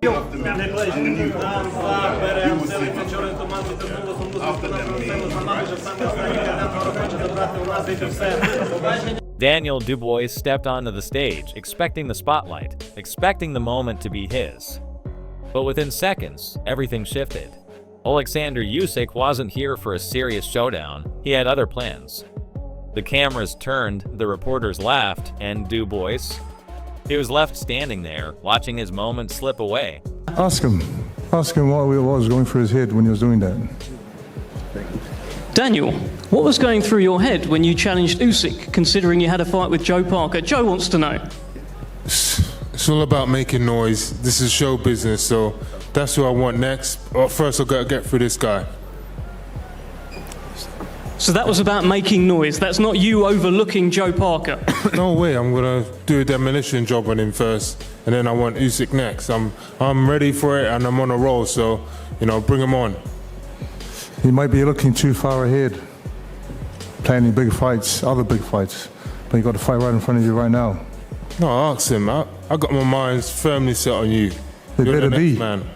Daniel Dubois stepped onto the stage, expecting the spotlight, expecting the moment to be his. But within seconds, everything shifted. Oleksandr Usyk wasn't here for a serious showdown, he had other plans. The cameras turned, the reporters laughed, and Dubois, he was left standing there, watching his moment slip away. Ask him what was going through his head when he was doing that. Daniel, what was going through your head when you challenged Usyk, considering you had a fight with Joe Parker? Joe wants to know. It's all about making noise. This is show business, so that's who I want next. First, I've got to get through this guy. So that was about making noise. That's not you overlooking Joe Parker. No way. I'm gonna do a demolition job on him first, and then I want Usyk next. I'm ready for it, and I'm on a roll. So, bring him on. He might be looking too far ahead, planning big fights, other big fights, but you got to fight right in front of you right now. No, I asked him. I got my mind firmly set on you. They You're better the be. next man.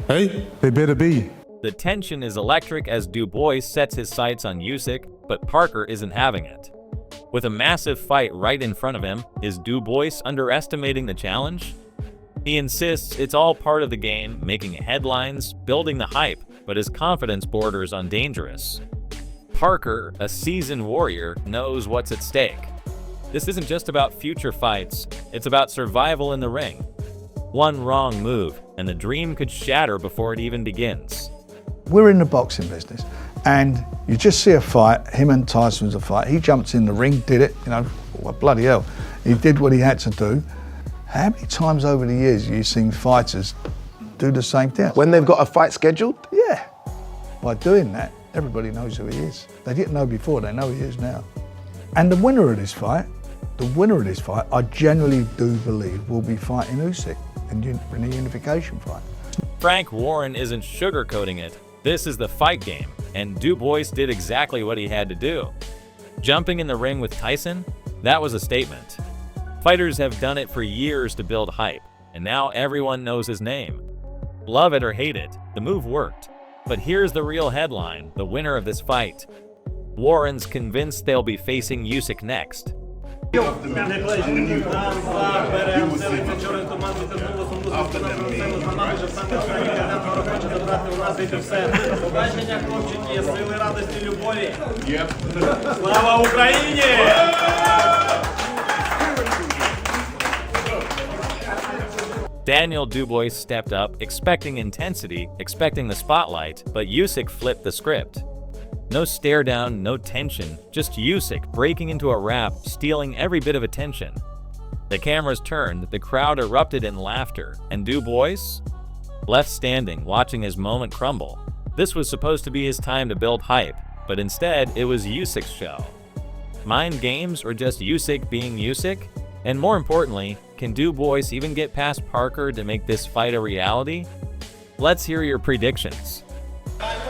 Hey? They better be. The tension is electric as Dubois sets his sights on Usyk, but Parker isn't having it. With a massive fight right in front of him, is Dubois underestimating the challenge? He insists it's all part of the game, making headlines, building the hype, but his confidence borders on dangerous. Parker, a seasoned warrior, knows what's at stake. This isn't just about future fights, it's about survival in the ring. One wrong move, and the dream could shatter before it even begins. We're in the boxing business, and you just see a fight, him and Tyson's a fight. He jumped in the ring, did it, well, bloody hell. He did what he had to do. How many times over the years have you seen fighters do the same thing? When they've got a fight scheduled? Yeah. By doing that, everybody knows who he is. They didn't know before, they know who he is now. And the winner of this fight, I genuinely do believe will be fighting Usyk in the unification fight. Frank Warren isn't sugarcoating it. This is the fight game, and Dubois did exactly what he had to do. Jumping in the ring with Tyson, that was a statement. Fighters have done it for years to build hype, and now everyone knows his name. Love it or hate it, the move worked. But here's the real headline, the winner of this fight. Warren's convinced they'll be facing Usyk next. Слава Україні! Daniel Dubois stepped up, expecting intensity, expecting the spotlight, but Usyk flipped the script. No stare down, no tension, just Usyk breaking into a rap, stealing every bit of attention. The cameras turned, the crowd erupted in laughter, and Dubois? Left standing, watching his moment crumble. This was supposed to be his time to build hype, but instead it was Usyk's show. Mind games or just Usyk being Usyk? And more importantly, can Dubois even get past Parker to make this fight a reality? Let's hear your predictions.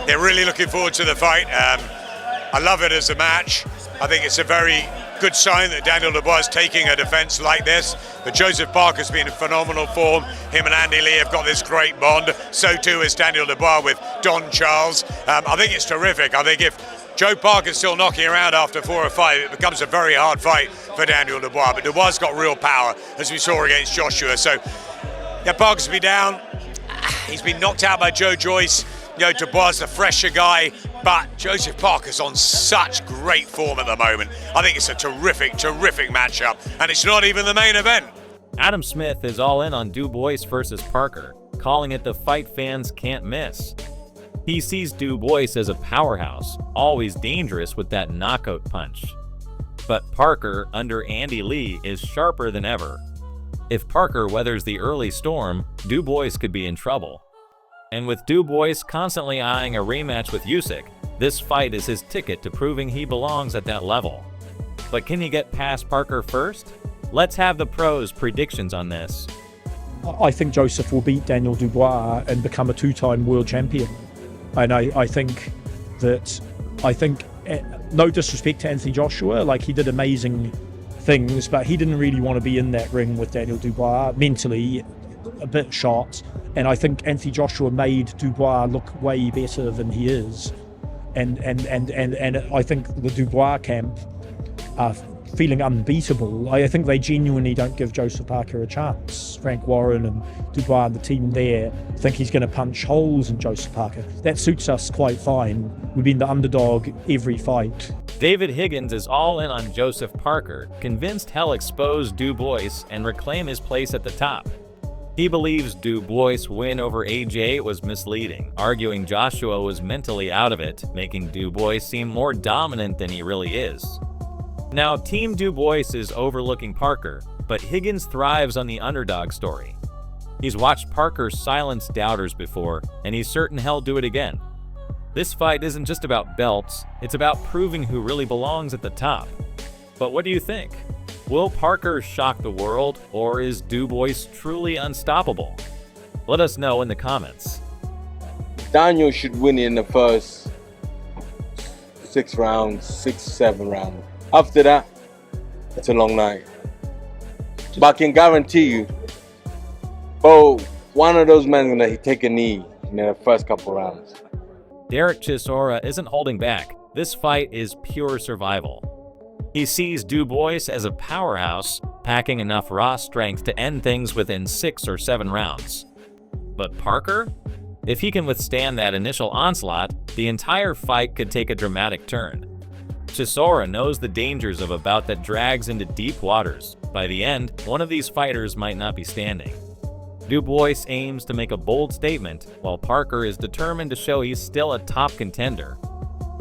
They're really looking forward to the fight. I love it as a match. I think it's a very good sign that Daniel Dubois is taking a defense like this. But Joseph Parker's been in phenomenal form. Him and Andy Lee have got this great bond. So too is Daniel Dubois with Don Charles. I think it's terrific. I think if Joe Parker's still knocking around after 4 or 5, it becomes a very hard fight for Daniel Dubois. But Dubois has got real power, as we saw against Joshua. So, yeah, Parker's been down. He's been knocked out by Joe Joyce. Dubois is the fresher guy, but Joseph Parker's on such great form at the moment. I think it's a terrific, terrific matchup, and it's not even the main event. Adam Smith is all in on Dubois versus Parker, calling it the fight fans can't miss. He sees Dubois as a powerhouse, always dangerous with that knockout punch. But Parker, under Andy Lee, is sharper than ever. If Parker weathers the early storm, Dubois could be in trouble. And with Dubois constantly eyeing a rematch with Usyk, this fight is his ticket to proving he belongs at that level. But can he get past Parker first? Let's have the pros' predictions on this. I think Joseph will beat Daniel Dubois and become a 2-time world champion. And I think, no disrespect to Anthony Joshua, like he did amazing things, but he didn't really want to be in that ring with Daniel Dubois, mentally a bit shot. And I think Anthony Joshua made Dubois look way better than he is. And I think the Dubois camp are feeling unbeatable. I think they genuinely don't give Joseph Parker a chance. Frank Warren and Dubois and the team there think he's going to punch holes in Joseph Parker. That suits us quite fine. We've been the underdog every fight. David Higgins is all in on Joseph Parker, convinced he'll expose Dubois and reclaim his place at the top. He believes Dubois' win over AJ was misleading, arguing Joshua was mentally out of it, making Dubois seem more dominant than he really is. Now, Team Dubois is overlooking Parker, but Higgins thrives on the underdog story. He's watched Parker silence doubters before, and he's certain he'll do it again. This fight isn't just about belts, it's about proving who really belongs at the top. But what do you think? Will Parker shock the world, or is Dubois truly unstoppable? Let us know in the comments. Daniel should win in the first 6 rounds, 6, 7 rounds. After that, it's a long night. But I can guarantee you, one of those men is going to take a knee in the first couple rounds. Derek Chisora isn't holding back. This fight is pure survival. He sees Dubois as a powerhouse, packing enough raw strength to end things within 6 or 7 rounds. But Parker? If he can withstand that initial onslaught, the entire fight could take a dramatic turn. Chisora knows the dangers of a bout that drags into deep waters. By the end, one of these fighters might not be standing. Dubois aims to make a bold statement, while Parker is determined to show he's still a top contender.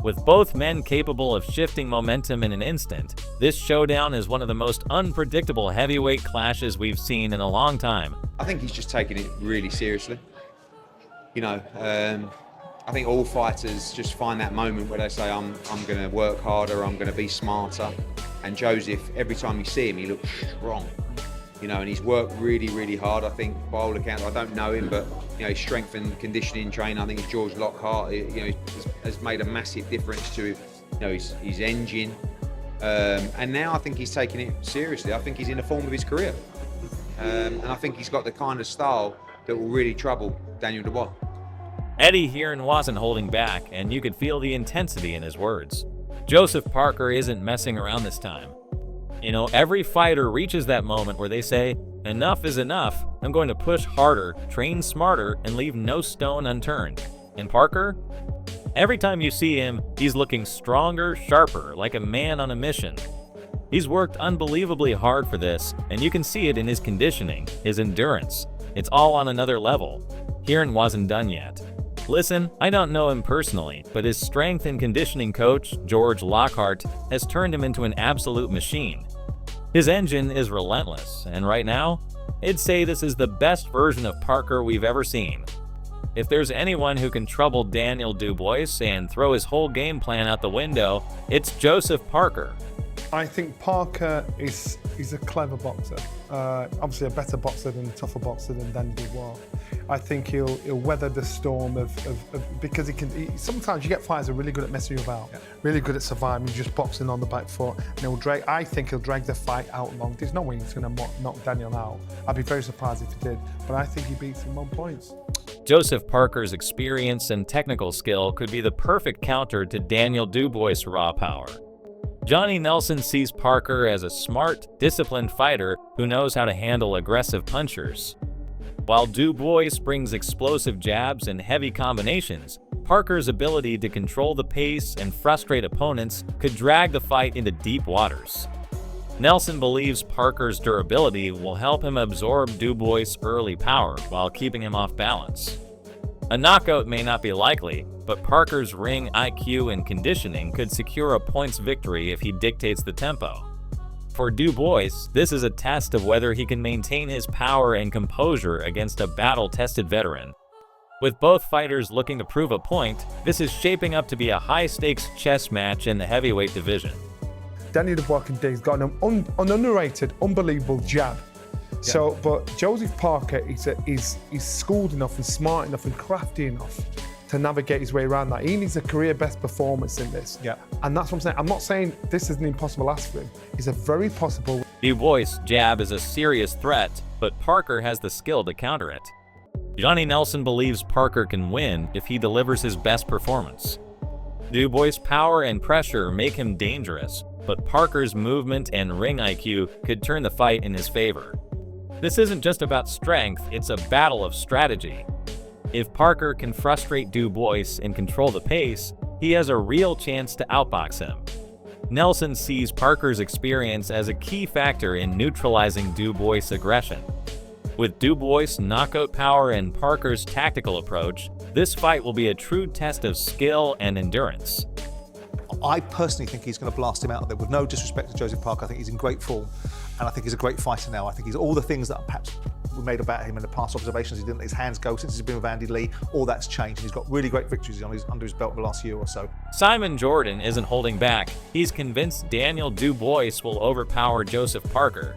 With both men capable of shifting momentum in an instant, this showdown is one of the most unpredictable heavyweight clashes we've seen in a long time. I think he's just taking it really seriously. You know, I think all fighters just find that moment where they say, I'm going to work harder, I'm going to be smarter. And Joseph, every time you see him, he looks strong. You know, and he's worked really, really hard. I think, by all accounts, I don't know him, but you know, his strength and conditioning training, I think it's George Lockhart. You know, has made a massive difference to, you know, his engine. And now I think he's taking it seriously. I think he's in the form of his career, and I think he's got the kind of style that will really trouble Daniel Dubois. Eddie Hearn wasn't holding back, and you could feel the intensity in his words. Joseph Parker isn't messing around this time. You know, every fighter reaches that moment where they say, enough is enough, I'm going to push harder, train smarter, and leave no stone unturned. And Parker? Every time you see him, he's looking stronger, sharper, like a man on a mission. He's worked unbelievably hard for this, and you can see it in his conditioning, his endurance. It's all on another level. Hearn wasn't done yet. Listen, I don't know him personally, but his strength and conditioning coach, George Lockhart, has turned him into an absolute machine. His engine is relentless, and right now, I'd say this is the best version of Parker we've ever seen. If there's anyone who can trouble Daniel Dubois and throw his whole game plan out the window, it's Joseph Parker. I think Parker is a clever boxer. Obviously a better boxer and tougher boxer than Daniel Dubois. I think he'll weather the storm of because sometimes you get fighters who are really good at messing you about, really good at surviving, just boxing on the back foot, and I think he'll drag the fight out long. There's no way he's going to knock Daniel out. I'd be very surprised if he did, but I think he beats him on points. Joseph Parker's experience and technical skill could be the perfect counter to Daniel Dubois' raw power. Johnny Nelson sees Parker as a smart, disciplined fighter who knows how to handle aggressive punchers. While Dubois brings explosive jabs and heavy combinations, Parker's ability to control the pace and frustrate opponents could drag the fight into deep waters. Nelson believes Parker's durability will help him absorb Dubois' early power while keeping him off balance. A knockout may not be likely, but Parker's ring IQ and conditioning could secure a points victory if he dictates the tempo. For Dubois, this is a test of whether he can maintain his power and composure against a battle-tested veteran. With both fighters looking to prove a point, this is shaping up to be a high-stakes chess match in the heavyweight division. Daniel Dubois has got an underrated, unbelievable jab. Yeah. So, but Joseph Parker is schooled enough and smart enough and crafty enough to navigate his way around that. He needs a career best performance in this. Yeah. And that's what I'm saying. I'm not saying this is an impossible ask for him. It's a very possible. Dubois' jab is a serious threat, but Parker has the skill to counter it. Johnny Nelson believes Parker can win if he delivers his best performance. Dubois' power and pressure make him dangerous, but Parker's movement and ring IQ could turn the fight in his favor. This isn't just about strength, it's a battle of strategy. If Parker can frustrate Dubois and control the pace, he has a real chance to outbox him. Nelson sees Parker's experience as a key factor in neutralizing Dubois' aggression. With Dubois' knockout power and Parker's tactical approach, this fight will be a true test of skill and endurance. I personally think he's going to blast him out of there. With no disrespect to Joseph Parker, I think he's in great form, and I think he's a great fighter now. I think he's all the things that perhaps we made about him in the past observations. He didn't let his hands go since he's been with Andy Lee. All that's changed. He's got really great victories under his belt the last year or so. Simon Jordan isn't holding back. He's convinced Daniel Dubois will overpower Joseph Parker.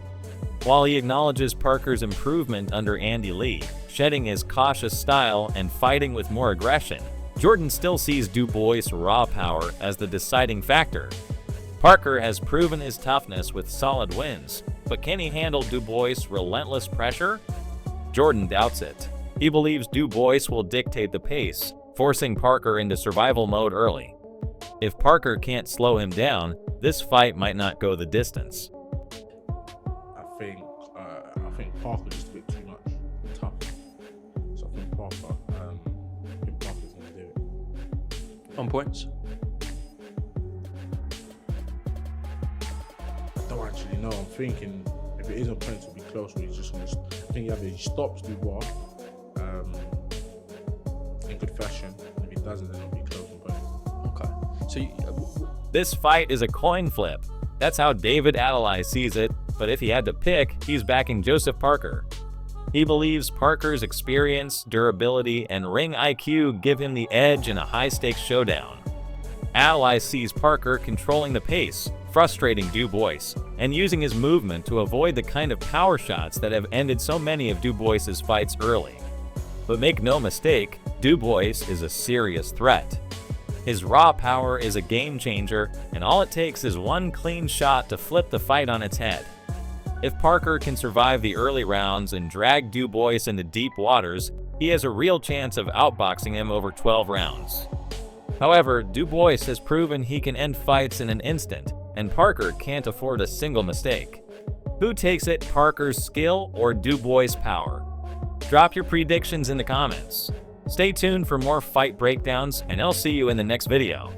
While he acknowledges Parker's improvement under Andy Lee, shedding his cautious style and fighting with more aggression, Jordan still sees Dubois' raw power as the deciding factor. Parker has proven his toughness with solid wins, but can he handle Dubois' relentless pressure? Jordan doubts it. He believes Dubois will dictate the pace, forcing Parker into survival mode early. If Parker can't slow him down, this fight might not go the distance. I think Parker just a bit too much tough. So I think Parker's going to do it. On points? I don't actually know. I'm thinking if it is on points, it'll be close. But he's just going to. I think either he stops Dubois in good fashion. If he doesn't, then it'll be close on points. Okay. So this fight is a coin flip. That's how David Adelai sees it, but if he had to pick, he's backing Joseph Parker. He believes Parker's experience, durability, and ring IQ give him the edge in a high-stakes showdown. Adelai sees Parker controlling the pace, frustrating Dubois, and using his movement to avoid the kind of power shots that have ended so many of Dubois' fights early. But make no mistake, Dubois is a serious threat. His raw power is a game changer, and all it takes is one clean shot to flip the fight on its head. If Parker can survive the early rounds and drag Dubois into deep waters, he has a real chance of outboxing him over 12 rounds. However, Dubois has proven he can end fights in an instant, and Parker can't afford a single mistake. Who takes it, Parker's skill or Dubois' power? Drop your predictions in the comments. Stay tuned for more fight breakdowns, and I'll see you in the next video.